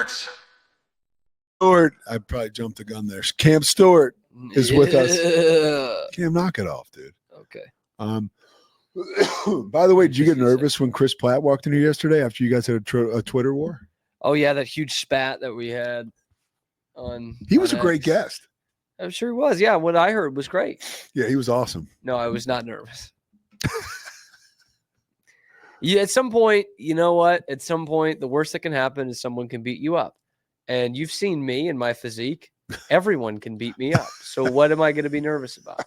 Stewart, I probably jumped the gun there. Cam Stewart is with us. Cam, knock it off, dude. Okay. By the way, did you get nervous when Chris Platt walked in here yesterday after you guys had a Twitter war? Oh yeah, that huge spat that we had on. He was a great guest. I'm sure he was. Yeah, what I heard was great. Yeah, he was awesome. No, I was not nervous. Yeah, at some point, you know what? At some point, the worst that can happen is someone can beat you up. And you've seen me and my physique. Everyone can beat me up. So what am I going to be nervous about?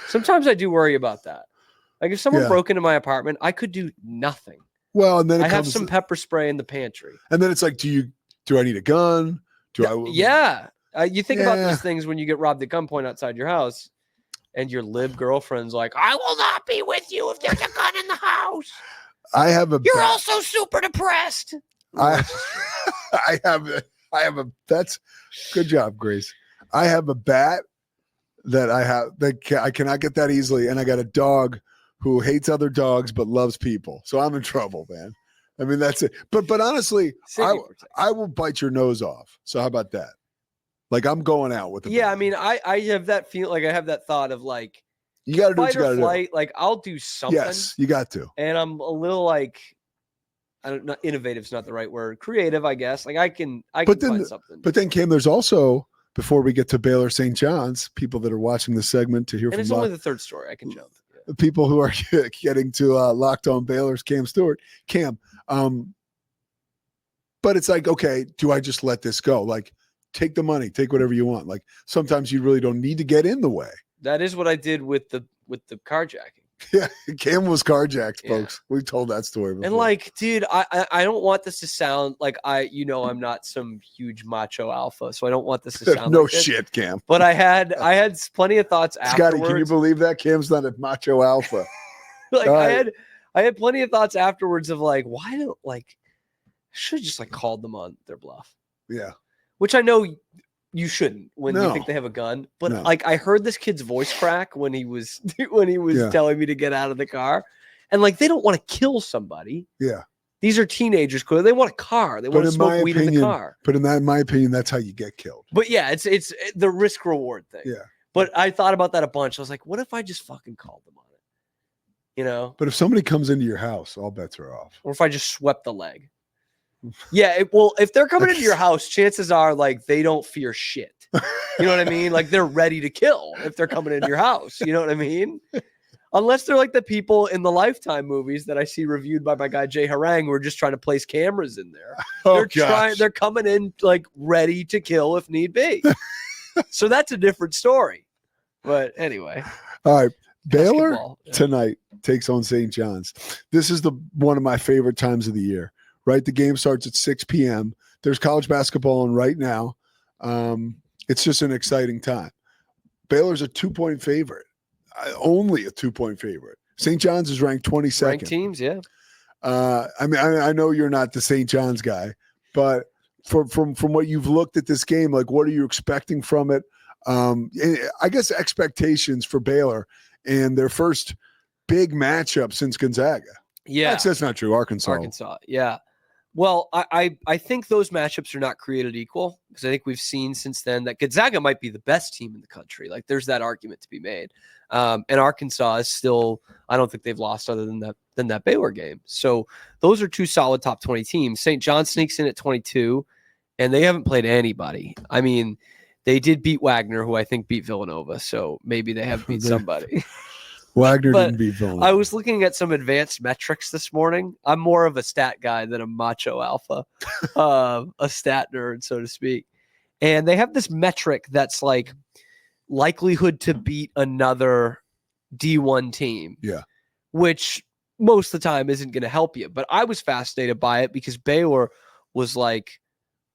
Sometimes I do worry about that. Like if someone broke into my apartment, I could do nothing. Well, and then I have some pepper spray in the pantry. And then it's like, do I need a gun? Yeah. You think about these things when you get robbed at gunpoint outside your house and your lib girlfriend's like, I will not be with you if there's a gun in the house. You're also super depressed. I have that's good job, Grace. I have a bat that I cannot get that easily. And I got a dog who hates other dogs, but loves people. So I'm in trouble, man. I mean, that's it. But honestly, I will bite your nose off. So how about that? Like I'm going out with the bat. I mean, I have that feel like I have that thought of like, you got to do fight what you or flight. Like I'll do something. Yes, you got to. And I'm a little like, I don't know, innovative is not the right word. Creative, I guess. Like I can find something. But then, Cam, there's also, before we get to Baylor St. John's, people that are watching the segment to hear and from. And it's only the third story. I can jump. Yeah. People who are getting to Locked On Baylor's Cam Stewart. Cam, but it's like, okay, do I just let this go? Like, take the money, take whatever you want. Like sometimes you really don't need to get in the way. That is what I did with the carjacking. Yeah, Cam was carjacked, folks. We've told that story before. And like, dude, I don't want this to sound like I'm not some huge macho alpha, so I don't want this to sound no like this. Shit, Cam. But I had plenty of thoughts afterwards. Scotty, can you believe that Cam's not a macho alpha? Like I had plenty of thoughts afterwards of like, why don't I should have just like called them on their bluff. Yeah. Which I know you shouldn't when you think they have a gun. But like I heard this kid's voice crack when he was telling me to get out of the car. And like they don't want to kill somebody. Yeah. These are teenagers. They want a car. They want to smoke weed in the car. But in my opinion, that's how you get killed. But yeah, it's the risk reward thing. Yeah. But I thought about that a bunch. I was like, what if I just fucking called them on it? You know? But if somebody comes into your house, all bets are off. Or if I just swept the leg. Yeah, well, if they're coming into your house, chances are like they don't fear shit. You know what I mean? Like they're ready to kill if they're coming into your house. You know what I mean? Unless they're like the people in the Lifetime movies that I see reviewed by my guy Jay Harang who are just trying to place cameras in there. They're coming in like ready to kill if need be. So that's a different story. But anyway. All right. Baylor tonight takes on St. John's. This is one of my favorite times of the year. Right, the game starts at 6 p.m. There's college basketball on right now. It's just an exciting time. Baylor's a 2-point favorite, only a 2-point favorite. St. John's is ranked 22nd. Ranked teams, yeah. I mean, I know you're not the St. John's guy, but from what you've looked at this game, like what are you expecting from it? I guess expectations for Baylor and their first big matchup since Gonzaga. Yeah, that's not true. Arkansas, yeah. Well, I think those matchups are not created equal because I think we've seen since then that Gonzaga might be the best team in the country. Like there's that argument to be made. And Arkansas is still, I don't think they've lost other than that Baylor game. So those are two solid top 20 teams. St. John sneaks in at 22 and they haven't played anybody. I mean, they did beat Wagner, who I think beat Villanova. So maybe they have beat somebody. Wagner didn't beat Villanova. I was looking at some advanced metrics this morning. I'm more of a stat guy than a macho alpha, a stat nerd, so to speak. And they have this metric that's like likelihood to beat another D1 team. Yeah. Which most of the time isn't going to help you. But I was fascinated by it because Baylor was like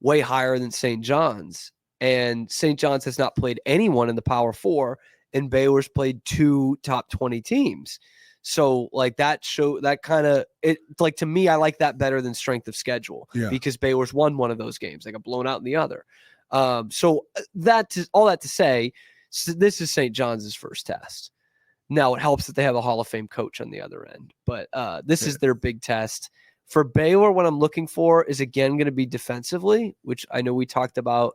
way higher than St. John's. And St. John's has not played anyone in the Power Four. And Baylor's played 2 top 20 teams. So like that kind of it like to me, I like that better than strength of schedule because Baylor's won one of those games. They got blown out in the other. So all that to say, this is St. John's first test. Now it helps that they have a Hall of Fame coach on the other end, but this is their big test. For Baylor, what I'm looking for is again going to be defensively, which I know we talked about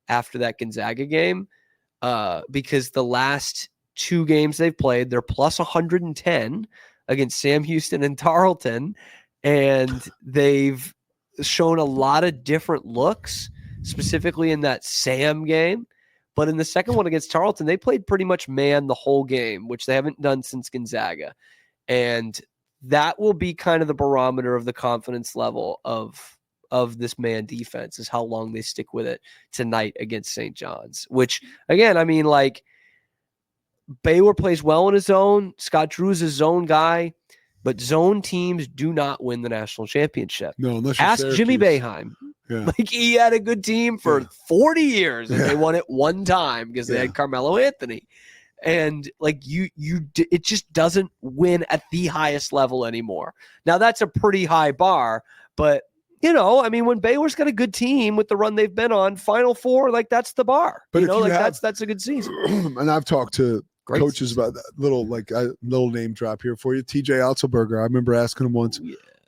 after that Gonzaga game, because the last 2 games they've played, they're plus 110 against Sam Houston and Tarleton, and they've shown a lot of different looks, specifically in that Sam game. But in the second one against Tarleton, they played pretty much man the whole game, which they haven't done since Gonzaga. And that will be kind of the barometer of the confidence level of this man defense, is how long they stick with it tonight against St. John's, which, again, I mean, like, Baylor plays well in his zone. Scott Drew's a zone guy, but zone teams do not win the national championship. No, unless you're Ask Syracuse. Jimmy Boeheim. Yeah. Like, he had a good team for 40 years, and Yeah. they won it one time because they had Carmelo Anthony. And like it just doesn't win at the highest level anymore. Now that's a pretty high bar, but I mean, when Baylor's got a good team with the run they've been on, Final Four, like that's the bar. But that's a good season. And I've talked to coaches about that little name drop here for you. TJ Otzelberger. I remember asking him once,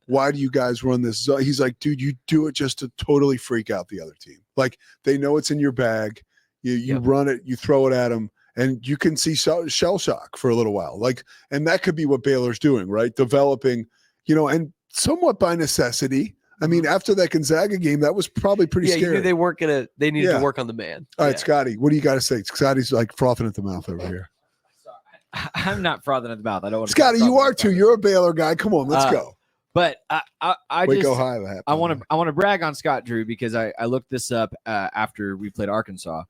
why do you guys run this? He's like, dude, you do it just to totally freak out the other team. Like, they know it's in your bag. You run it, you throw it at them. And you can see shell shock for a little while. Like, and that could be what Baylor's doing, right? Developing, and somewhat by necessity. I mean, after that Gonzaga game, that was probably pretty scary. You knew they needed to work on the man. All right, Scotty, what do you got to say? Scotty's like frothing at the mouth over here. I'm not frothing at the mouth. I don't want to. Scotty, you are too. You're a Baylor guy. Come on, let's go. But I Wait, just go high. I want to brag on Scott Drew because I looked this up after we played Arkansas.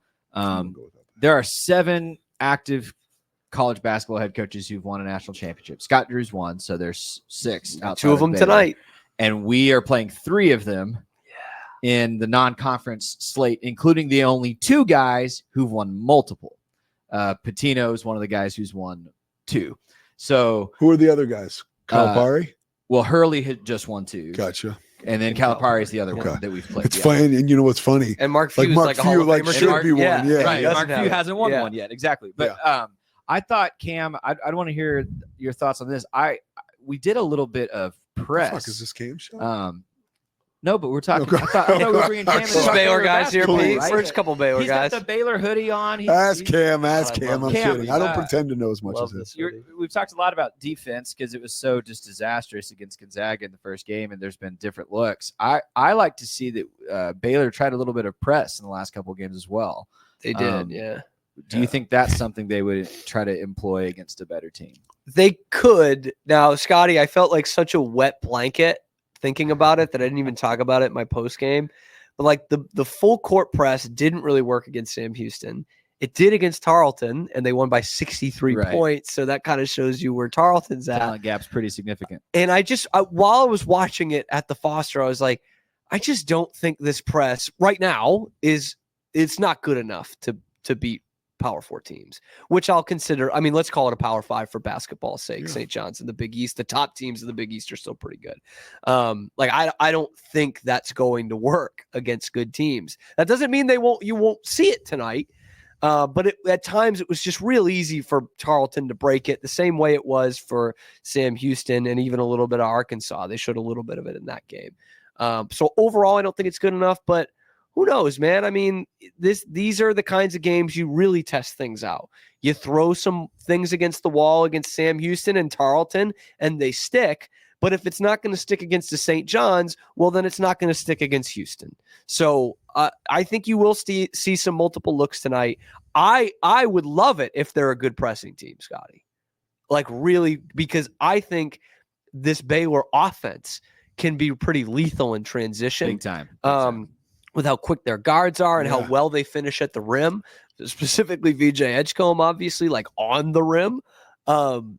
There are 7 active college basketball head coaches who've won a national championship. Scott Drew's won, so there's 6. 2 of them Baylor. tonight. And we are playing 3 of them in the non-conference slate, including the only 2 guys who've won multiple. Pitino is one of the guys who's won 2. So who are the other guys? Calipari? Well, Hurley had just won 2. Gotcha. And then Calipari is the other one that we've played. It's funny, and you know what's funny? And Mark Few is a Hall of Famer. Should be one. Yeah. Right. Mark Few hasn't won one yet. Exactly. But I thought, Cam, I want to hear your thoughts on this. We did a little bit of press. What the fuck is this game show? No, but we're talking. I thought we were bringing Cam. Baylor guys here, Pete. Right? First couple Baylor He's guys. got the Baylor hoodie on. Ask Cam. I'm Cam, kidding. I don't pretend to know as much as this. We've talked a lot about defense because it was so just disastrous against Gonzaga in the first game, and there's been different looks. I like to see that Baylor tried a little bit of press in the last couple of games as well. They did, yeah. Do you think that's something they would try to employ against a better team? They could. Now, Scotty, I felt like such a wet blanket thinking about it that I didn't even talk about it in my post game. But like the full court press didn't really work against Sam Houston. It did against Tarleton, and they won by 63 points. So that kind of shows you where Tarleton's at. Talent gap's pretty significant. And while I was watching it at the Foster, I was like, I just don't think this press right now it's not good enough to beat Power 4 teams, which I'll consider. I mean, let's call it a Power 5 for basketball's sake. St. John's in the Big East, the top teams of the Big East are still pretty good. I don't think that's going to work against good teams. That doesn't mean you won't see it tonight. But at times it was just real easy for Tarleton to break it the same way it was for Sam Houston and even a little bit of Arkansas. They showed a little bit of it in that game. So overall, I don't think it's good enough, but who knows, man? I mean, these are the kinds of games you really test things out. You throw some things against the wall against Sam Houston and Tarleton, and they stick. But if it's not going to stick against the St. John's, well, then it's not going to stick against Houston. So I think you will see some multiple looks tonight. I would love it if they're a good pressing team, Scotty. Like really, because I think this Baylor offense can be pretty lethal in transition. Big time. With how quick their guards are and how well they finish at the rim, specifically VJ Edgecombe, obviously, like on the rim.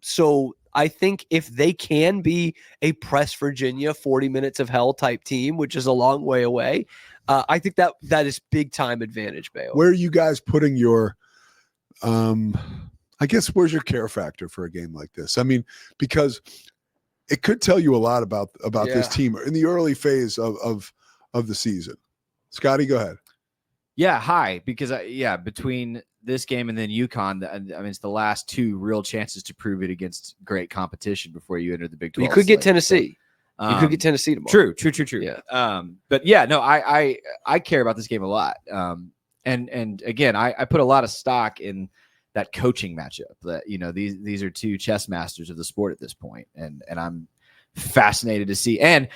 So I think if they can be a press Virginia 40 minutes of hell type team, which is a long way away, I think that is big time advantage, Baylor. Where are you guys putting your I guess where's your care factor for a game like this? I mean, because it could tell you a lot about this team in the early phase of the season. Scotty, go ahead. Yeah, high, because between this game and then UConn, I mean, it's the last 2 real chances to prove it against great competition before you enter the Big 12. You could get Tennessee. You could get Tennessee tomorrow. True. Yeah. But yeah, no, I care about this game a lot. And again, I put a lot of stock in that coaching matchup. That these are two chess masters of the sport at this point, and I'm fascinated to see. And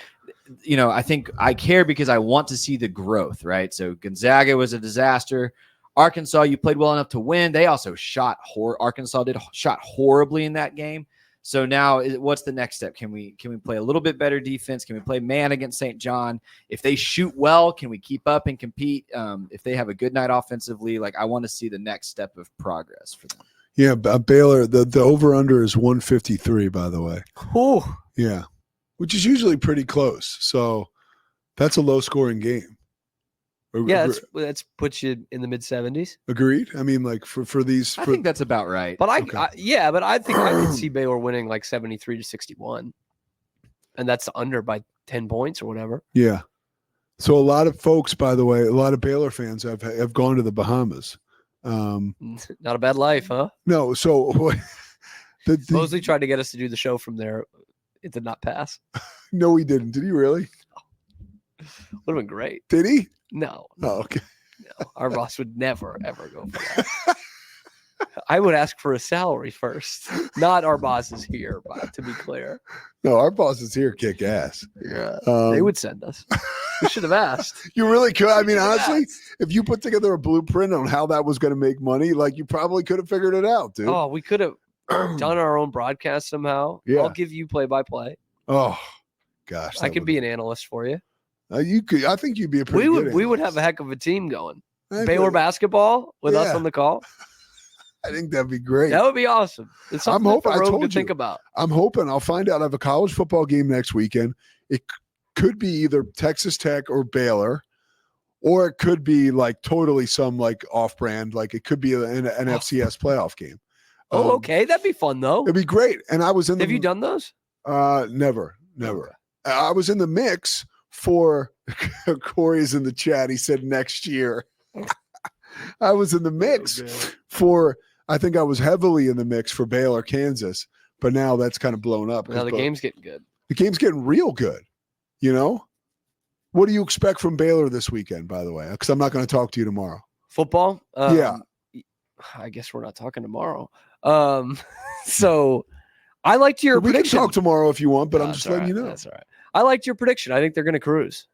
I think I care because I want to see the growth, right? So Gonzaga was a disaster. Arkansas, you played well enough to win. They also shot horribly in that game. So now, what's the next step? Can we play a little bit better defense? Can we play man against St. John? If they shoot well, can we keep up and compete? If they have a good night offensively, I want to see the next step of progress for them. Yeah, Baylor, the over-under is 153, by the way. Oh, yeah, which is usually pretty close. So that's a low-scoring game. Yeah, that's puts you in the mid-70s. Agreed. I mean, for these, I think that's about right. But I think I could see Baylor winning 73-61, and that's under by 10 points or whatever. Yeah. So a lot of folks, by the way, a lot of Baylor fans have gone to the Bahamas. Not a bad life, huh? No. So Mosley tried to get us to do the show from there. It did not pass. No, he didn't. Did he really? Would have been great. Did he? No. Oh, okay. No, our boss would never, ever go for that. I would ask for a salary first. Not our bosses here, but to be clear. No, our bosses here kick ass. Yeah. They would send us. We should have asked. You really could. I mean, honestly, if you put together a blueprint on how that was going to make money, you probably could have figured it out, dude. Oh, we could have done our own broadcast somehow. Yeah. I'll give you play-by-play. Oh, gosh. I could be an analyst for you. You could. I think you'd be a pretty good We would have a heck of a team going. I Baylor basketball with us on the call. I think that'd be great. That would be awesome. It's something for Rogue to think about. I'm hoping. I'll find out. I have a college football game next weekend. It could be either Texas Tech or Baylor, or it could be totally some off-brand. It could be an FCS playoff game. Oh, okay. That'd be fun though. It'd be great. And I was in. Have you done those? Never. Okay. I was in the mix for Corey's in the chat. He said next year. I was in the mix for. I think I was heavily in the mix for Baylor, Kansas, but now that's kind of blown up. Now the game's getting good. The game's getting real good. What do you expect from Baylor this weekend? By the way, because I'm not going to talk to you tomorrow. Football. Yeah. I guess we're not talking tomorrow. So I liked your prediction. We can talk tomorrow if you want, but I'm just letting you know. That's all right. I liked your prediction. I think they're going to cruise.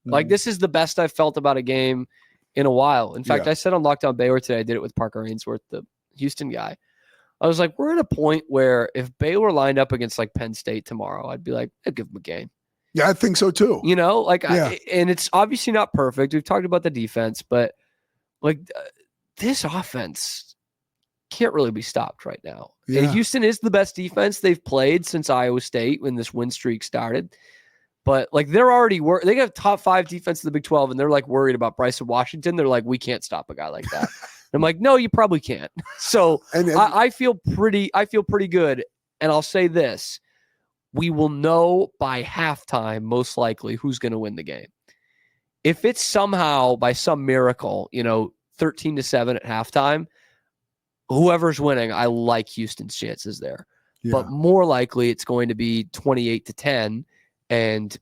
This is the best I've felt about a game in a while. In fact, I said on Lockdown Baylor today, I did it with Parker Ainsworth, the Houston guy. I was like, we're at a point where if Baylor lined up against Penn State tomorrow, I'd be like, I'd give them a game. Yeah, I think so too. And it's obviously not perfect. We've talked about the defense, but this offense can't really be stopped right now. Yeah. And Houston is the best defense they've played since Iowa State when this win streak started. But they're already they got top 5 defense in the Big 12, and they're worried about Bryson Washington. They're like, we can't stop a guy like that. I'm like, no, you probably can't. So I feel pretty good. And I'll say this: we will know by halftime, most likely, who's going to win the game. If it's somehow by some miracle, 13-7 at halftime, whoever's winning, I like Houston's chances there. Yeah. But more likely, it's going to be 28-10. And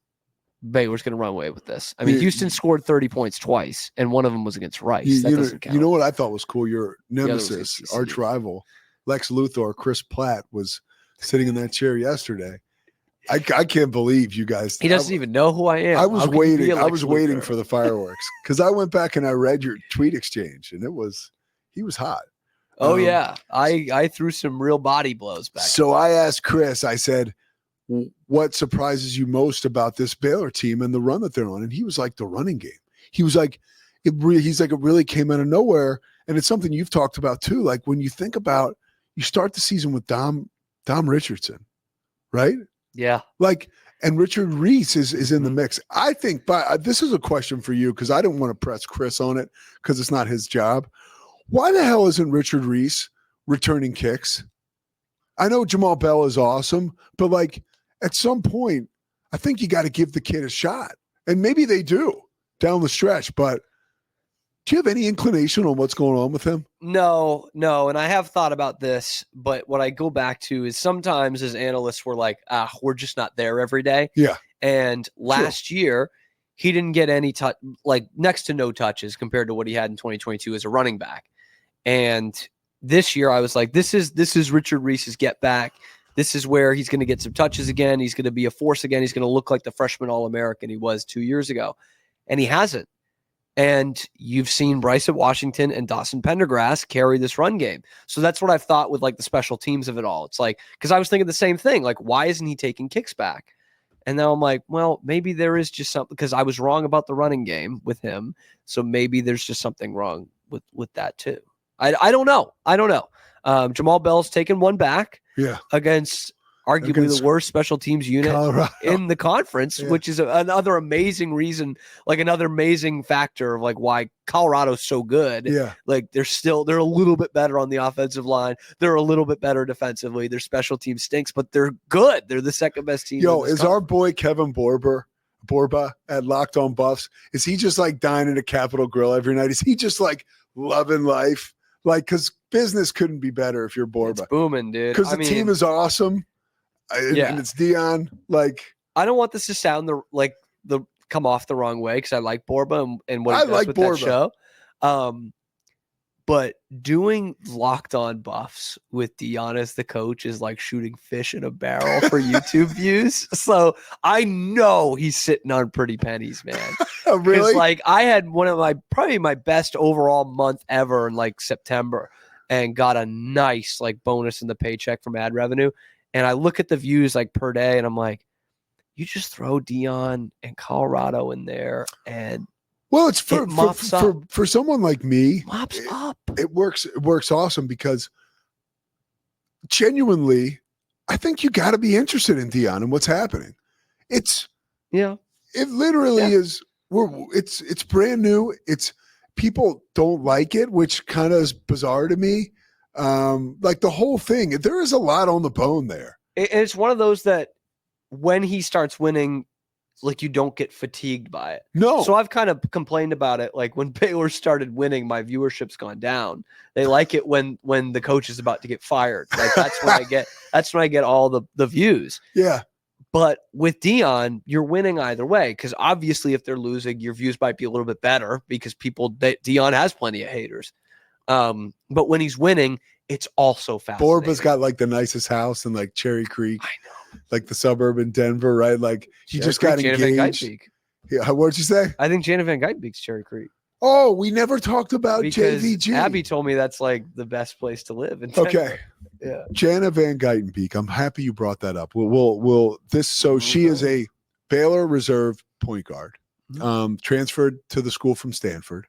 Baylor's going to run away with this. I mean, Houston scored 30 points twice, and one of them was against Rice. That doesn't count. You know what I thought was cool? Your nemesis, arch rival, Lex Luthor, Chris Platt, was sitting in that chair yesterday. I can't believe you guys. He doesn't even know who I am. I was waiting. I was waiting for the fireworks because I went back and I read your tweet exchange, and he was hot. Oh, yeah. I threw some real body blows back. So I asked Chris, I said, what surprises you most about this Baylor team and the run that they're on? And he was like, the running game. He was like, it really came out of nowhere. And it's something you've talked about too. When you think about, you start the season with Dom Richardson, right? Yeah. And Richard Reese is in the mix. I think, this is a question for you because I didn't want to press Chris on it because it's not his job. Why the hell isn't Richard Reese returning kicks? I know Jamal Bell is awesome, but at some point, I think you got to give the kid a shot. And maybe they do down the stretch, but Do you have any inclination on what's going on with him? No. And I have thought about this, but what I go back to is sometimes as analysts, we're like, we're just not there every day. Yeah. And last year, he didn't get any touch, like next to no touches compared to what he had in 2022 as a running back. And this year I was like, this is Richard Reese's get back. This is where he's going to get some touches again. He's going to be a force again. He's going to look like the freshman All-American he was 2 years ago. And he hasn't. And you've seen Bryce at Washington and Dawson Pendergrass carry this run game. So that's what I've thought with like the special teams of it all. It's like, because I was thinking the same thing. Like, why isn't he taking kicks back? And now I'm like, well, maybe there is just something, because I was wrong about the running game with him. So maybe there's just something wrong with that too. I don't know. Jamal Bell's taken one back against arguably the worst special teams unit in the conference, which is another amazing reason, like another amazing factor of like why Colorado's so good. Yeah. Like they're a little bit better on the offensive line. They're a little bit better defensively. Their special team stinks, but they're good. They're the second best team. Yo, is our boy Kevin Borba at Locked On Buffs, is he just like dining at Capitol Grill every night? Is he just like loving life? Like, because business couldn't be better if you're Borba. It's booming, dude. Because the team is awesome. And it's Dion. Like, I don't want this to sound come off the wrong way, because I like Borba and what he does with that show. But doing Locked On Buffs with Dion as the coach is like shooting fish in a barrel for YouTube views. So I know he's sitting on pretty pennies, man. Oh, really? Like I had one of probably my best overall month ever in like September, and got a nice like bonus in the paycheck from ad revenue. And I look at the views like per day, and I'm like, you just throw Dion and Colorado in there, and well, it's for someone like me. Mops up. It works awesome, because genuinely, I think you got to be interested in Dion and what's happening. It literally is. It's brand new. It's people don't like it, which kind of is bizarre to me. Like the whole thing, there is a lot on the bone there. And it's one of those that when he starts winning, like you don't get fatigued by it. No. So I've kind of complained about it. Like when Baylor started winning, my viewership's gone down. They like it when the coach is about to get fired. Like that's when I get all the views. Yeah. But with Dion, you're winning either way, because obviously if they're losing, your views might be a little bit better because Dion has plenty of haters. But when he's winning, it's also fascinating. Borba's got like the nicest house in like Cherry Creek. I know. Like the suburb in Denver, right? Like he just got engaged. Yeah, what'd you say? I think Jana Van Guytenbeek's Cherry Creek. Oh, we never talked about because JVG. Abby told me that's like the best place to live in Denver. Okay. Yeah. Jana Van Guytenbeek. I'm happy you brought that up. She is a Baylor reserve point guard. Transferred to the school from Stanford.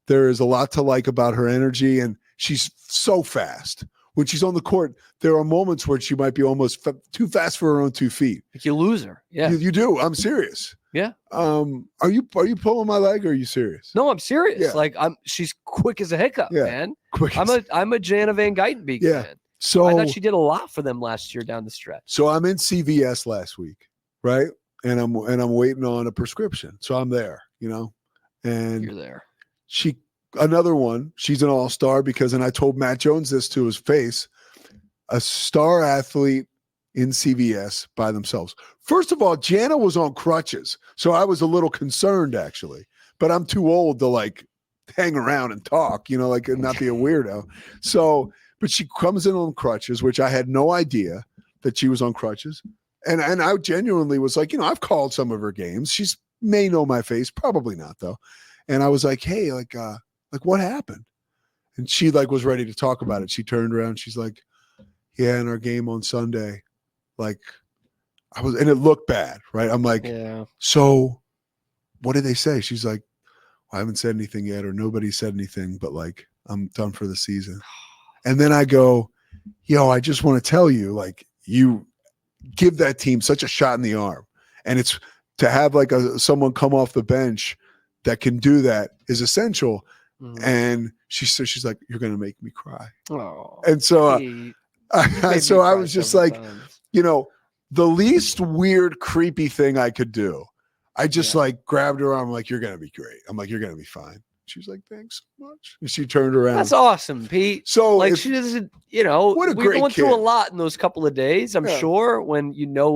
There is a lot to like about her energy, and she's so fast. When she's on the court, there are moments where she might be almost too fast for her own 2 feet. Like you lose her. Yeah, you do. I'm serious. Yeah. Are you pulling my leg? Or are you serious? No, I'm serious. Yeah. Like she's quick as a hiccup, man. Quick. I'm a Jana Van Guytenbeek fan. So I thought she did a lot for them last year down the stretch. So I'm in CVS last week, right? And I'm waiting on a prescription. So I'm there, and you're there. Another one, she's an all-star because, and I told Matt Jones this to his face, a star athlete in CVS by themselves. First of all, Jana was on crutches, so I was a little concerned actually, but I'm too old to like hang around and talk, like not be a weirdo. So, but she comes in on crutches, which I had no idea that she was on crutches. And I genuinely was like, I've called some of her games. She's may know my face, probably not though. And I was like, hey, like what happened? And she like was ready to talk about it. She turned around. She's like, yeah, in our game on Sunday, like and it looked bad, right? I'm like, yeah. So what did they say? She's like, I haven't said anything yet, or nobody said anything, but like, I'm done for the season. And then I go, yo, I just want to tell you, like, you give that team such a shot in the arm. And it's to have like someone come off the bench that can do that is essential. Mm-hmm. And she's like, you're going to make me cry. Oh, and so, I was just like, the least weird, creepy thing I could do. I just like grabbed her arm. I'm like, you're going to be great. I'm like, you're going to be fine. She's like, thanks so much. And she turned around. That's awesome, Pete. So like she doesn't, you know, what a we're great going through kid. a lot in those couple of days. I'm sure when you know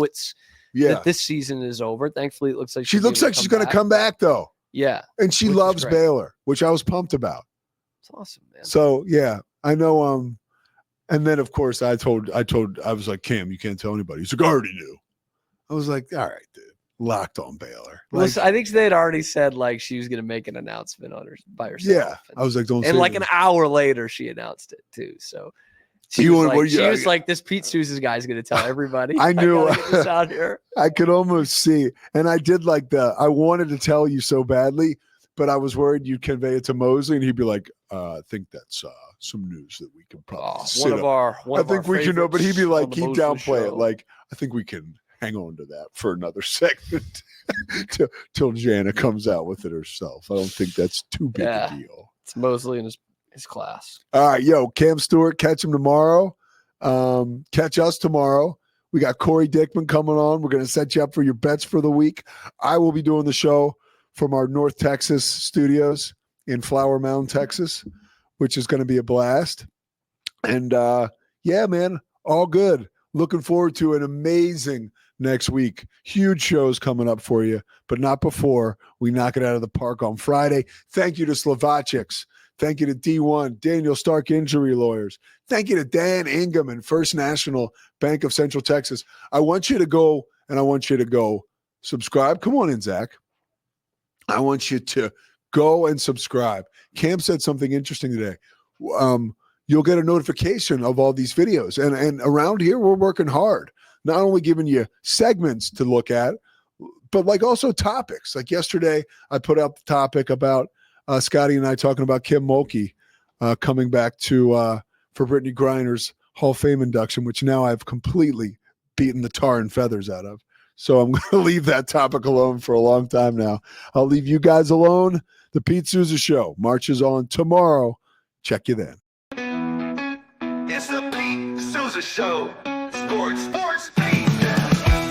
that this season is over. Thankfully, it looks like she's going to come back though. Yeah, and she loves Baylor, which I was pumped about. It's awesome, man. So yeah, I know. And then of course I was like, Cam, you can't tell anybody. He's like, I already knew. I was like, all right, dude. Locked on Baylor. Like, I think they had already said like she was going to make an announcement by herself. Yeah, I was like, don't. And like an hour later, she announced it too. So she was like, this Pete Sousa guy is going to tell everybody. I knew. I gotta get this out here. I could almost see, and I did like I wanted to tell you so badly, but I was worried you'd convey it to Mosley, and he'd be like, I think that's some news that we can probably. I think we can know, but he'd be like, he'd downplay it, like I think we can hang on to that for another segment till Jana comes out with it herself. I don't think that's too big a deal. It's Mosley in his class. All right, Cam Stewart, catch him tomorrow. Catch us tomorrow. We got Corey Dickman coming on. We're going to set you up for your bets for the week. I will be doing the show from our North Texas studios in Flower Mound, Texas, which is going to be a blast. And man, all good. Looking forward to an amazing next week. Huge shows coming up for you, but not before we knock it out of the park on Friday. Thank you to Slovacics. Thank you to D1, Daniel Stark Injury Lawyers. Thank you to Dan Ingham and First National Bank of Central Texas. I want you to go subscribe. Come on in, Zach. I want you to go and subscribe. Cam said something interesting today. You'll get a notification of all these videos. And around here, we're working hard. Not only giving you segments to look at, but like also topics. Like yesterday, I put out the topic about Scotty and I talking about Kim Mulkey coming back to for Brittany Griner's Hall of Fame induction, which now I've completely beaten the tar and feathers out of. So I'm going to leave that topic alone for a long time now. I'll leave you guys alone. The Pete Sousa Show marches on tomorrow. Check you then. It's the Pete Sousa Show. Sports.